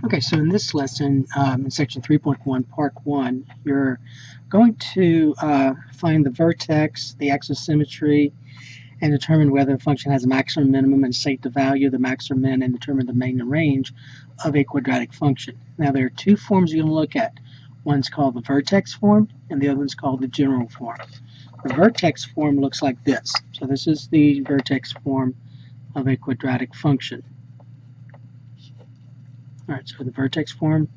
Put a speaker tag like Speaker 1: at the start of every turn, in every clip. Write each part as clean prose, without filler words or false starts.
Speaker 1: Okay, so in this lesson, in section 3.1, part 1, you're going to find the vertex, the axis symmetry, and determine whether a function has a maximum, minimum, and state the value of the maximum, min, and determine the main and range of a quadratic function. Now, there are two forms you're going to look at. One's called the vertex form, and the other one's called the general form. The vertex form looks like this. So this is the vertex form of a quadratic function. Alright, so the vertex form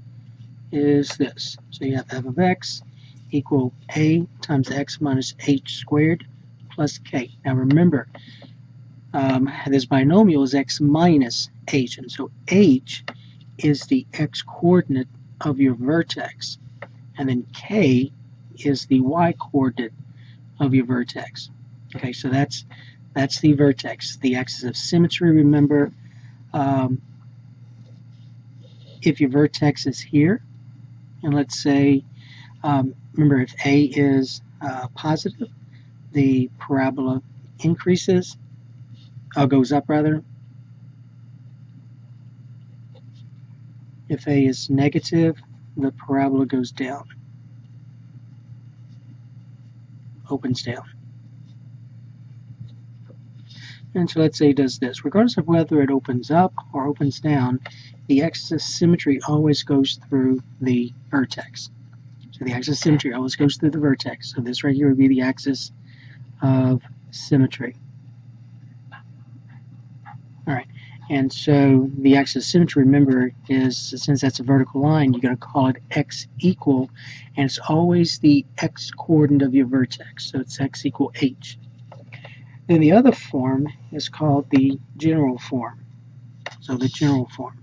Speaker 1: is this. So you have f of x equal a times x minus h squared plus k. Now remember, this binomial is x minus h, and so h is the x coordinate of your vertex, and then k is the y coordinate of your vertex. Okay, so that's the vertex. The axis of symmetry, remember, if your vertex is here, and let's say, remember, if a is positive, the parabola increases, goes up rather. If a is negative, the parabola goes down, opens down. And so let's say it does this. Regardless of whether it opens up or opens down, the axis of symmetry always goes through the vertex. So the axis of symmetry always goes through the vertex. So this right here would be the axis of symmetry. Alright, and so the axis of symmetry, remember, is, since that's a vertical line, you're going to call it x equal, and it's always the x coordinate of your vertex. So it's x equal h. Then the other form is called the general form. So the general form.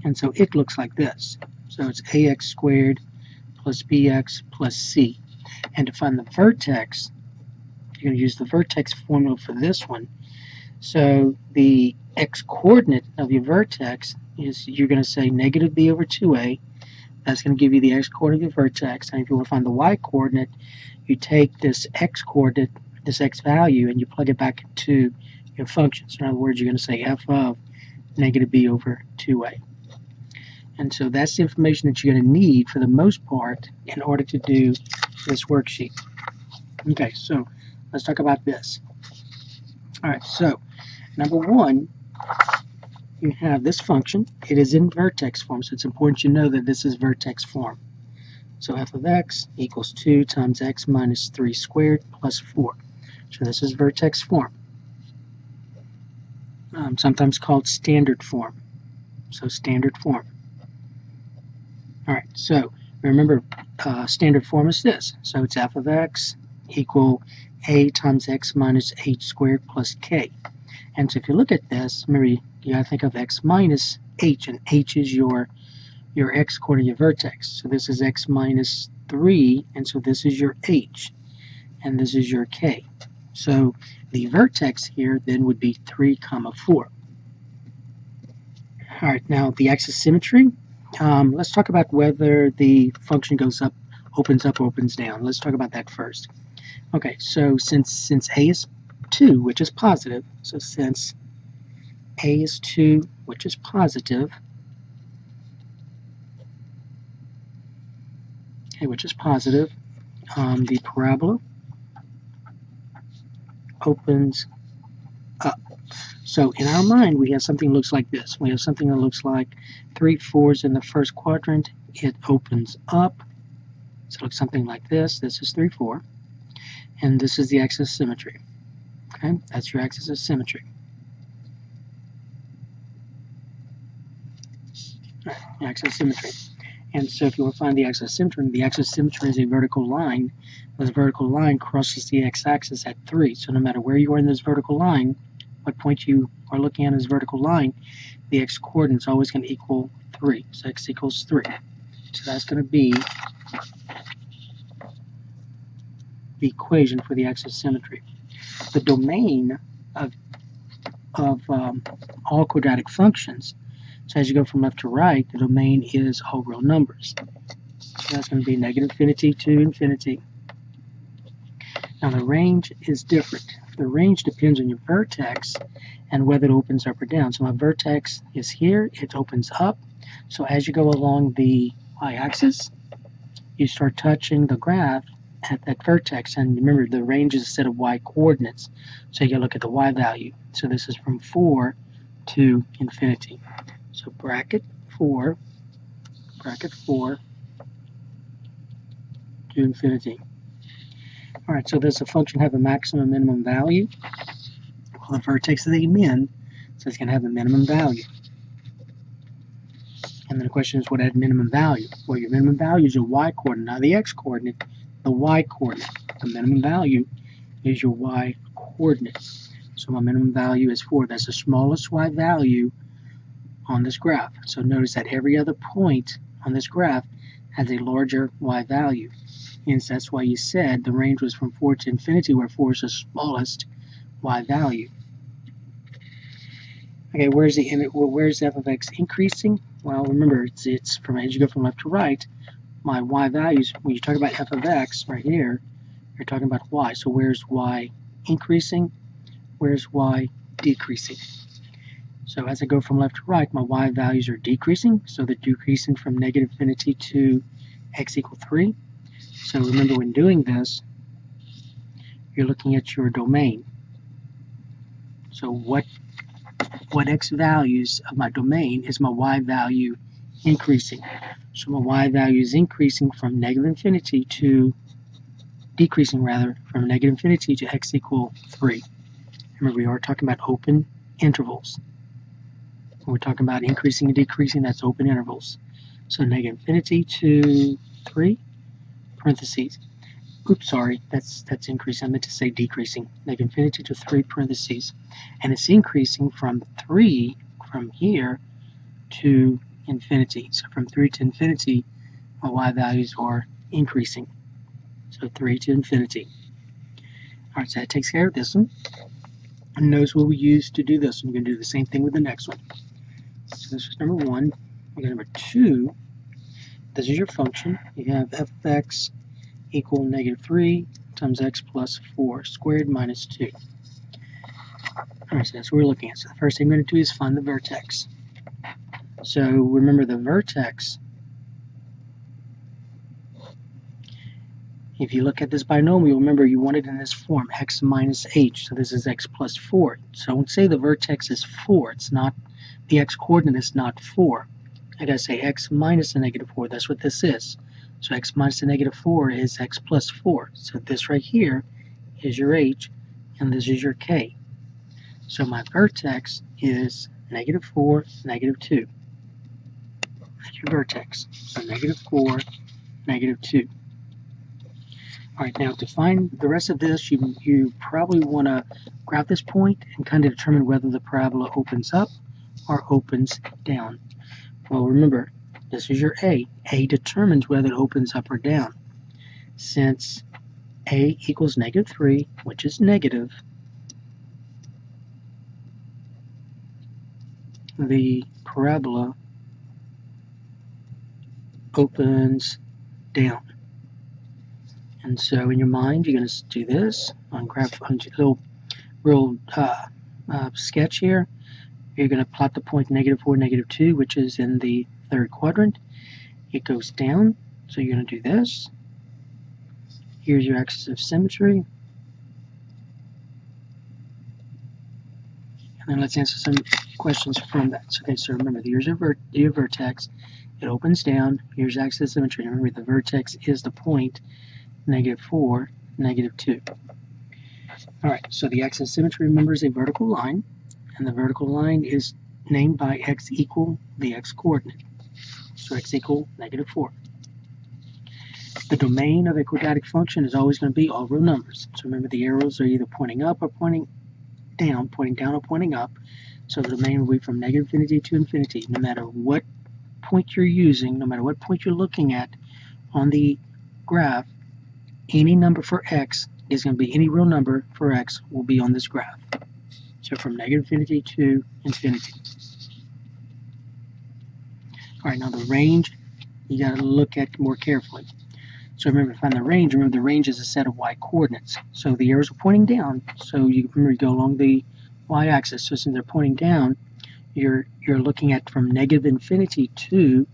Speaker 1: And so it looks like this. So it's ax squared plus bx plus c. And to find the vertex, you're going to use the vertex formula for this one. So the x coordinate of your vertex is, you're going to say negative b over 2a. That's going to give you the x coordinate of your vertex. And if you want to find the y coordinate, you take this x coordinate, this x value, and you plug it back into your function. So in other words, you're going to say f of negative b over 2a. And so that's the information that you're going to need for the most part in order to do this worksheet. Okay, so let's talk about this. Alright, so number one, you have this function. It is in vertex form, so it's important you know that this is vertex form. So f of x equals 2 times x minus 3 squared plus 4. So this is vertex form. Sometimes called standard form. So standard form. Alright, so remember, standard form is this. So it's f of x equal a times x minus h squared plus k. And so if you look at this, remember, you got to think of x minus h, and h is your x coordinate, your vertex. So this is x minus 3, and so this is your h, and this is your k. So the vertex here then would be 3, 4. Alright, now the axis symmetry. Let's talk about whether the function goes up, opens up, or opens down. Let's talk about that first. Okay, so since a is 2, which is positive, so since a is 2, which is positive, which is positive, the parabola opens up. So in our mind, we have something that looks like this. We have something that looks like 3 4s in the first quadrant. It opens up. So it looks something like this. This is 3 4. And this is the axis of symmetry. Okay, that's your axis of symmetry. Right, the axis of symmetry. And so if you want to find the axis of symmetry is a vertical line. This vertical line crosses the x-axis at 3. So no matter where you are in this vertical line, what point you are looking at this vertical line, the x coordinate is always going to equal 3. So x equals 3. So that's going to be the equation for the axis of symmetry. The domain of all quadratic functions, so as you go from left to right, the domain is all real numbers. So that's going to be negative infinity to infinity. Now the range is different. The range depends on your vertex and whether it opens up or down. So my vertex is here, it opens up. So as you go along the y-axis, you start touching the graph at that vertex. And remember, the range is a set of y coordinates. So you gotta look at the y value. So this is from 4 to infinity. So bracket 4 to infinity. Alright, so does the function have a maximum and minimum value? Well, the vertex is a min, so it's going to have a minimum value. And then the question is, what is minimum value? Well, your minimum value is your y-coordinate, not the x-coordinate, the y-coordinate. The minimum value is your y-coordinate. So my minimum value is 4. That's the smallest y value on this graph. So notice that every other point on this graph has a larger y value. Hence, that's why you said the range was from 4 to infinity, where 4 is the smallest y value. Okay, where's f of x increasing? Well, remember, it's from as you go from left to right, my y values, when you talk about f of x right here, you're talking about y. So where's y increasing? Where's y decreasing? So as I go from left to right, my y values are decreasing. So they're decreasing from negative infinity to x equal 3. So remember, when doing this, you're looking at your domain. So what x values of my domain is my y value increasing? So my y value is increasing from negative infinity to, decreasing rather, from negative infinity to x equal 3. Remember, we are talking about open intervals. When we're talking about increasing and decreasing, that's open intervals. So negative infinity to 3, parentheses. Oops, sorry, that's increasing. I meant to say decreasing. Negative infinity to 3 parentheses. And it's increasing from 3 from here to infinity. So from 3 to infinity, my y values are increasing. So 3 to infinity. Alright, so that takes care of this one. And notice what we use to do this one. We're going to do the same thing with the next one. So this is number 1. We got number 2. This is your function. You have f of x equal negative 3 times x plus 4 squared minus 2. Alright, so that's what we're looking at. So the first thing we're going to do is find the vertex. So remember, the vertex, if you look at this binomial, remember you want it in this form, x minus h. So this is x plus 4. So don't say the vertex is 4. It's not, the x-coordinate is not 4. I gotta say x minus a negative 4. That's what this is. So x minus a negative 4 is x plus 4. So this right here is your h, and this is your k. So my vertex is negative 4, negative 2. That's your vertex. So negative 4, negative 2. Alright, now to find the rest of this, you probably want to graph this point and kind of determine whether the parabola opens up or opens down. Well, remember, this is your A. A determines whether it opens up or down. Since A equals negative 3, which is negative, the parabola opens down. And so in your mind, you're going to do this on graph, on your little sketch here. You're going to plot the point negative 4, negative 2, which is in the third quadrant. It goes down, so you're going to do this. Here's your axis of symmetry. And then let's answer some questions from that. So, okay, so remember, here's your vertex. It opens down. Here's axis of symmetry. Remember, the vertex is the point negative 4, negative 2. Alright, so the axis of symmetry, remember, is a vertical line. And the vertical line is named by x equal the x-coordinate. So x equal negative 4. The domain of a quadratic function is always going to be all real numbers. So remember, the arrows are either pointing up or pointing down or pointing up. So the domain will be from negative infinity to infinity. No matter what point you're using, no matter what point you're looking at on the graph, any number for x is going to be, any real number for x will be on this graph. So from negative infinity to infinity. Alright, now the range you got to look at more carefully. So remember, to find the range, remember the range is a set of y coordinates. So the arrows are pointing down. So you remember you go along the y-axis. So since they're pointing down, you're looking at from negative infinity to,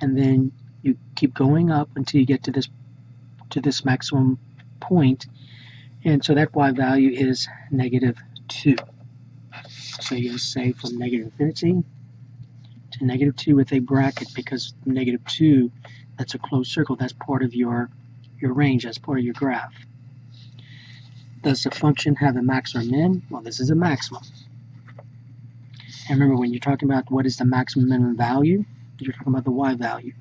Speaker 1: and then you keep going up until you get to this maximum point. And so that y value is negative 2. So you'll say from negative infinity to negative 2 with a bracket, because negative 2, that's a closed circle. That's part of your range. That's part of your graph. Does the function have a max or min? Well, this is a maximum. And remember, when you're talking about what is the maximum minimum value, you're talking about the y value.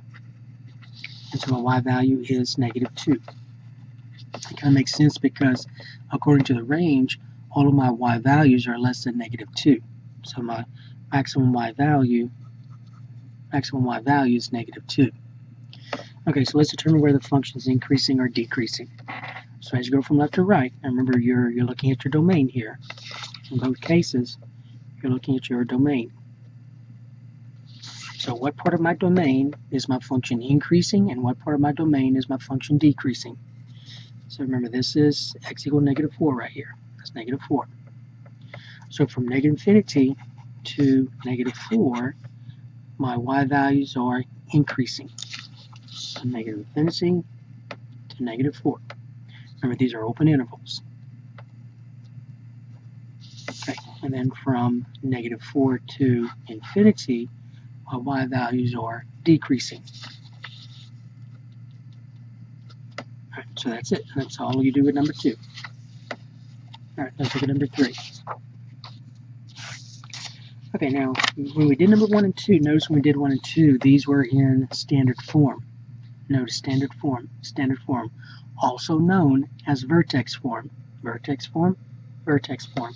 Speaker 1: And so the y value is negative 2. It kind of makes sense because according to the range, all of my y values are less than negative 2. So my maximum y value is negative 2. Okay, so let's determine where the function is increasing or decreasing. So as you go from left to right, and remember you're looking at your domain here. In both cases, you're looking at your domain. So what part of my domain is my function increasing, and what part of my domain is my function decreasing? So remember, this is x equal negative 4 right here. That's negative 4. So from negative infinity to negative 4, my y values are increasing. So negative infinity to negative 4. Remember, these are open intervals. Okay, and then from negative 4 to infinity, my y values are decreasing. Alright, so that's it. That's all you do with number 2. Alright, let's look at number 3. Okay, now, when we did number 1 and 2, notice when we did 1 and 2, these were in standard form. Notice standard form, also known as vertex form. Vertex form, vertex form.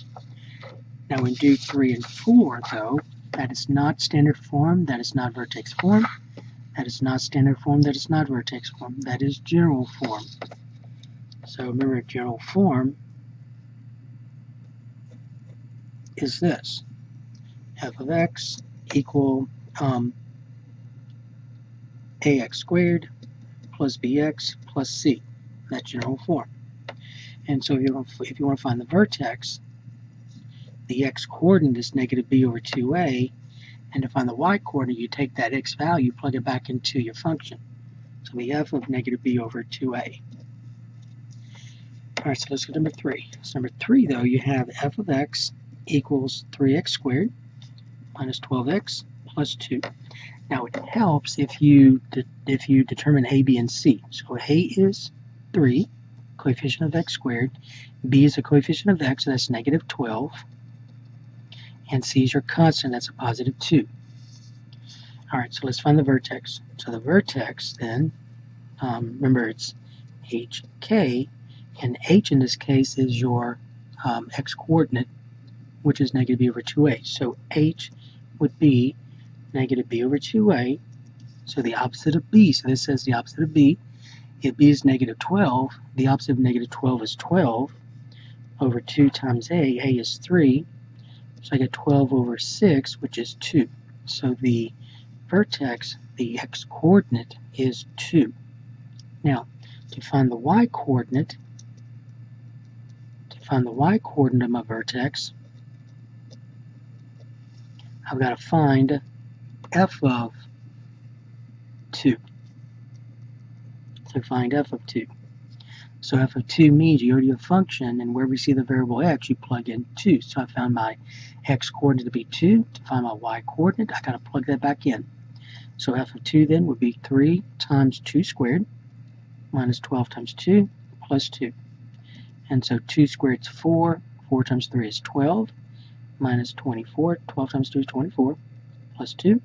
Speaker 1: Now, when we do 3 and 4, though, that is not standard form, that is not vertex form, that is not standard form, that is not vertex form, that is general form. So remember, general form is this. F of x equal ax squared plus bx plus c. That's general form. And so if you want to find the vertex, the x coordinate is negative b over 2a, and to find the y coordinate, you take that x value, plug it back into your function. So the f of negative b over 2a. Alright, so let's go to number 3. So number 3, though, you have f of x equals 3x squared minus 12x plus 2. Now it helps if you determine a, b, and c. So a is 3, coefficient of x squared. B is a coefficient of x, so that's negative 12. And c is your constant, that's a positive 2. Alright, so let's find the vertex. So the vertex then, remember it's hk, and h in this case is your x coordinate, which is negative b over 2a. So h would be negative b over 2a, so the opposite of b. So this says the opposite of b. If b is negative 12, the opposite of negative 12 is 12 over 2 times a is 3. So I get 12 over 6, which is 2. So the vertex, the x coordinate, is 2. Now, to find the y coordinate, of my vertex, I've got to find f of 2. So find f of 2. So f of 2 means you go to your function, and where we see the variable x, you plug in 2. So I found my x coordinate to be 2. To find my y coordinate, I got to plug that back in. So f of 2 then would be 3 times 2 squared minus 12 times 2 plus 2. And so 2 squared is 4. 4 times 3 is 12 minus 24. 12 times 2 is 24 plus 2.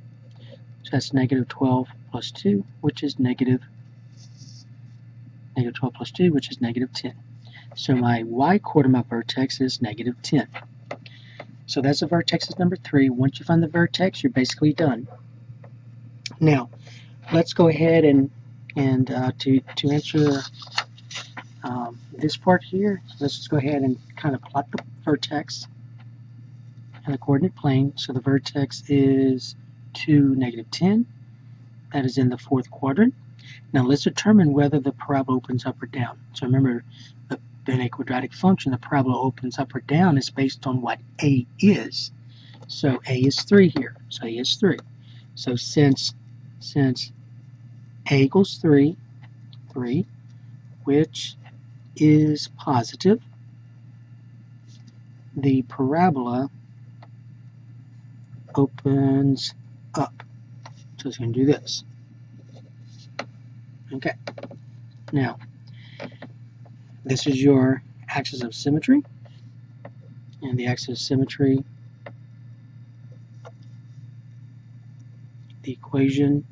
Speaker 1: So that's negative 12 plus 2, which is negative 12 plus 2, which is negative 10. So my y coordinate of my vertex is negative 10. So that's the vertex is number 3. Once you find the vertex, you're basically done. Now, let's go ahead and to answer this part here, let's just go ahead and kind of plot the vertex and the coordinate plane. So the vertex is 2, negative 10. That is in the 4th quadrant. Now let's determine whether the parabola opens up or down. So remember, in a quadratic function, the parabola opens up or down is based on what a is. So a is 3 here. So a is 3. So since a equals 3, which is positive, the parabola opens up. So it's going to do this. Okay. Now, this is your axis of symmetry. And the axis of symmetry, the equation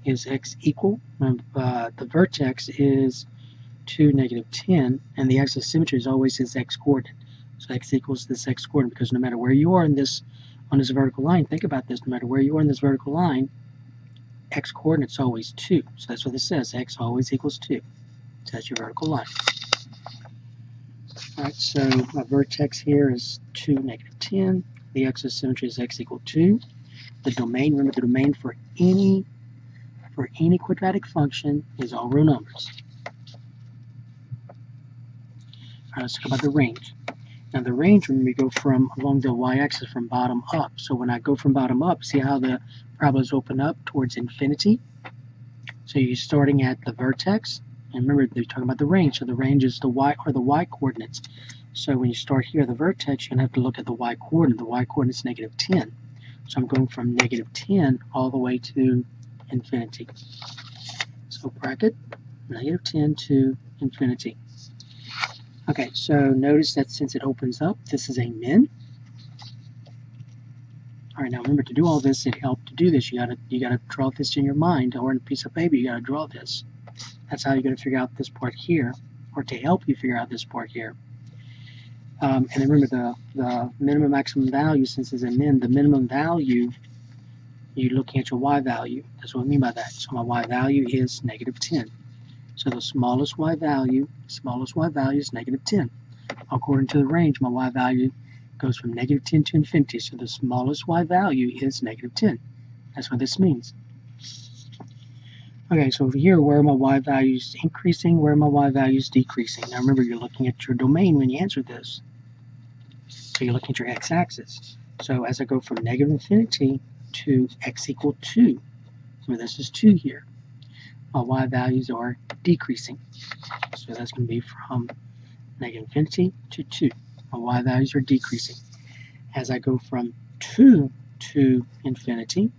Speaker 1: is x equal. The vertex is 2, -10, and the axis of symmetry is always this x coordinate. So x equals this x coordinate, because no matter where you are in this on this vertical line, think about this, no matter where you are in this vertical line, x coordinate is always 2. So that's what this says, x always equals 2. So that's your vertical line. Alright, so my vertex here is 2, -10. The axis of symmetry is x equal 2. The domain, remember the domain for any quadratic function is all real numbers. Alright, let's talk about the range. Now the range, remember, we go from along the y-axis from bottom up. So when I go from bottom up, see how the parabolas open up towards infinity? So you're starting at the vertex, and remember they're talking about the range. So the range is the y coordinates. So when you start here, the vertex, you're going to have to look at the y coordinate. The y coordinate is -10. So I'm going from -10 all the way to infinity. So bracket -10 to infinity. Okay, so notice that since it opens up, this is a min. All right, now remember, to do all this, it helped to do this. You gotta draw this in your mind, or in a piece of paper. You gotta draw this. That's how you're gonna figure out this part here, or to help you figure out this part here. And then remember the minimum maximum value, since it's a min, the minimum value, you're looking at your y value. That's what I mean by that. So my y value is -10. So the smallest y value is -10. According to the range, my y value goes from -10 to infinity. So the smallest y value is -10. That's what this means. Okay, so over here, where are my y values increasing? Where are my y values decreasing? Now remember, you're looking at your domain when you answer this. So you're looking at your x-axis. So as I go from -infinity to x equal 2, so this is 2 here, my y values are decreasing. So that's going to be from -infinity to 2. My y values are decreasing. As I go from 2 to infinity,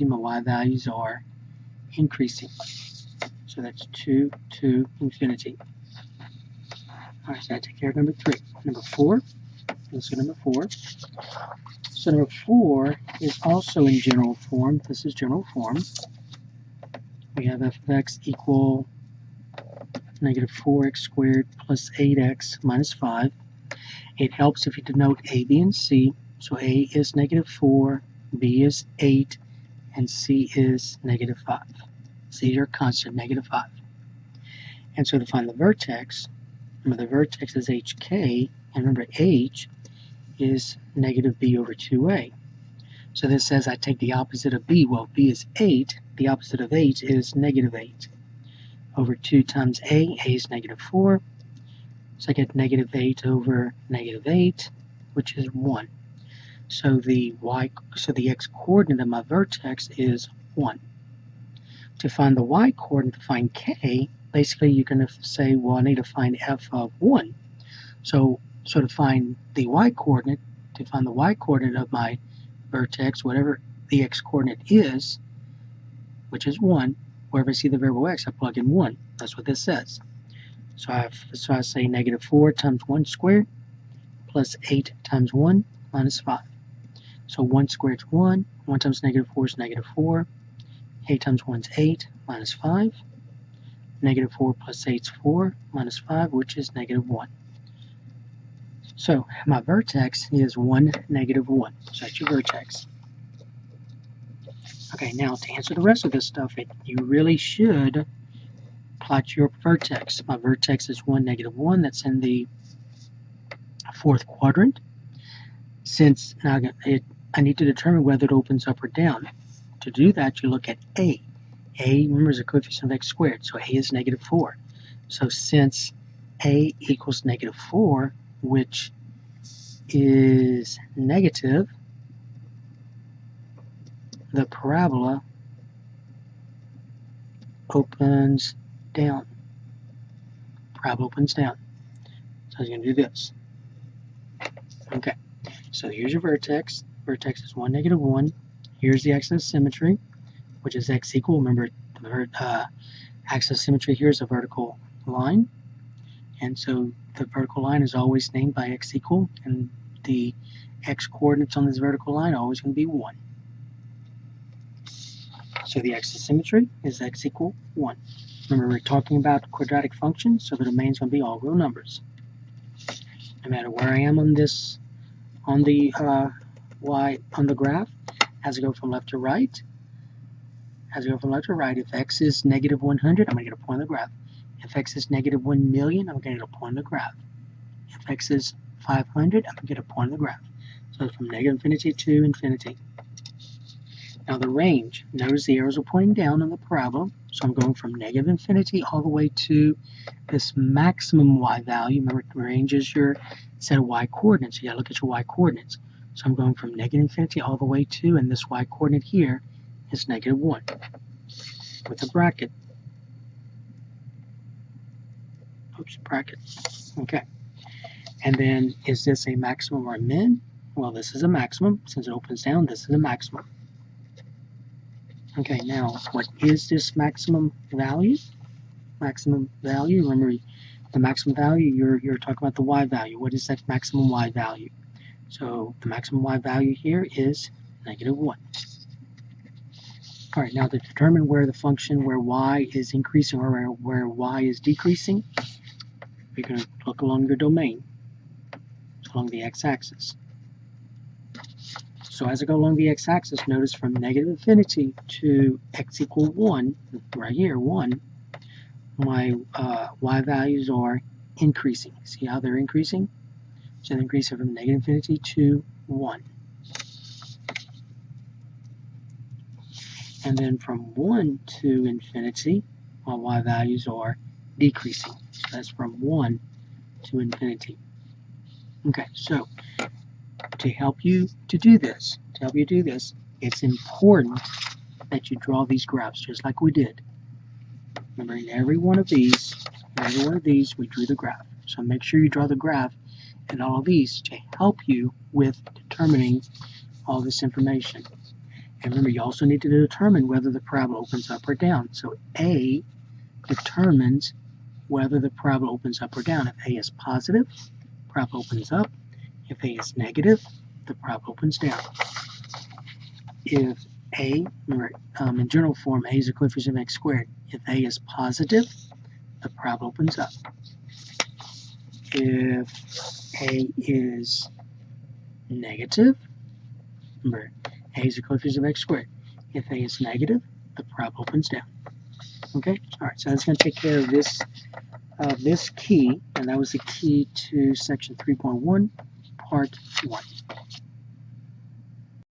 Speaker 1: my y values are increasing. So that's 2 to infinity. Alright, so I take care of number 3. Number 4, let's do number 4. So number 4 is also in general form. This is general form. We have f of x equal -4x squared plus 8x minus 5. It helps if you denote a, b, and c. So a is -4, b is 8, and c is -5. C is your constant, -5. And so to find the vertex, remember the vertex is hk, and remember h is -b over 2a. So this says I take the opposite of b. Well, b is 8. The opposite of 8 is -8. Over 2 times a is -4. So I get -8 over -8, which is 1. So the x coordinate of my vertex is 1. To find the y coordinate, to find k, basically you're going to say, well, I need to find f of 1. So to find the y coordinate, of my vertex, whatever the x coordinate is, which is 1, wherever I see the variable x, I plug in 1. That's what this says. So I say -4 times 1 squared plus 8 times 1 minus 5. So 1 squared is 1. 1 times -4 is -4. 8 times 1 is 8 minus 5. -4 plus 8 is 4 minus 5, which is -1. So my vertex is 1, -1. So that's your vertex. Okay, now to answer the rest of this stuff, you really should plot your vertex. My vertex is 1, -1. That's in the 4th quadrant. Since now I need to determine whether it opens up or down. To do that, you look at A. A, remember, is a coefficient of x squared, so A is negative 4. So since A equals negative 4, which is negative, the parabola opens down. Parabola opens down. So it's going to do this. Okay, so here's your vertex. Vertex is 1, negative 1. Here's the axis of symmetry, which is x equal. Remember, the axis of symmetry here is a vertical line. And so the vertical line is always named by x equal, and the x coordinates on this vertical line are always going to be 1. So the axis of symmetry is x equal 1. Remember, we're talking about quadratic functions, so the domain is going to be all real numbers. No matter where I am on this, on the graph, as I go from left to right, if x is negative 100, I'm going to get a point on the graph. If x is negative 1 million, I'm going to get a point on the graph. If x is 500, I'm going to get a point on the graph. So it's from negative infinity to infinity. Now the range, notice the arrows are pointing down on the parabola, so I'm going from negative infinity all the way to this maximum y value. Remember, the range is your set of y coordinates. You got to look at your y coordinates. So I'm going from negative infinity all the way to, and this y coordinate here is negative 1 with a bracket. Oops, bracket. Okay. And then, is this a maximum or a min? Well, this is a maximum. Since it opens down, this is a maximum. Okay, now, what is this maximum value? Maximum value, remember, the maximum value, you're talking about the y value. What is that maximum y value? So, the maximum y value here is negative 1. All right, now to determine where the function, where y is increasing or where y is decreasing, you're going to look along your domain, along the x-axis. So as I go along the x-axis, notice from negative infinity to x equal 1, right here, 1, my y values are increasing. See how they're increasing? So they're increasing from negative infinity to 1. And then from 1 to infinity, my y values are decreasing. So that's from 1 to infinity. Okay, so to help you do this, it's important that you draw these graphs just like we did. Remember, in every one of these, we drew the graph. So make sure you draw the graph in all of these to help you with determining all this information. And remember, you also need to determine whether the parabola opens up or down. So A determines whether the parabola opens up or down. If A is positive, the parabola opens up. If A is negative, the parabola opens down. If A, remember, in general form, A is a coefficient of x squared. If A is positive, the parabola opens up. If A is negative, remember, A is a coefficient of x squared. If A is negative, the parabola opens down. Okay? Alright, so that's going to take care of this key, and that was the key to section 3.1, part 1.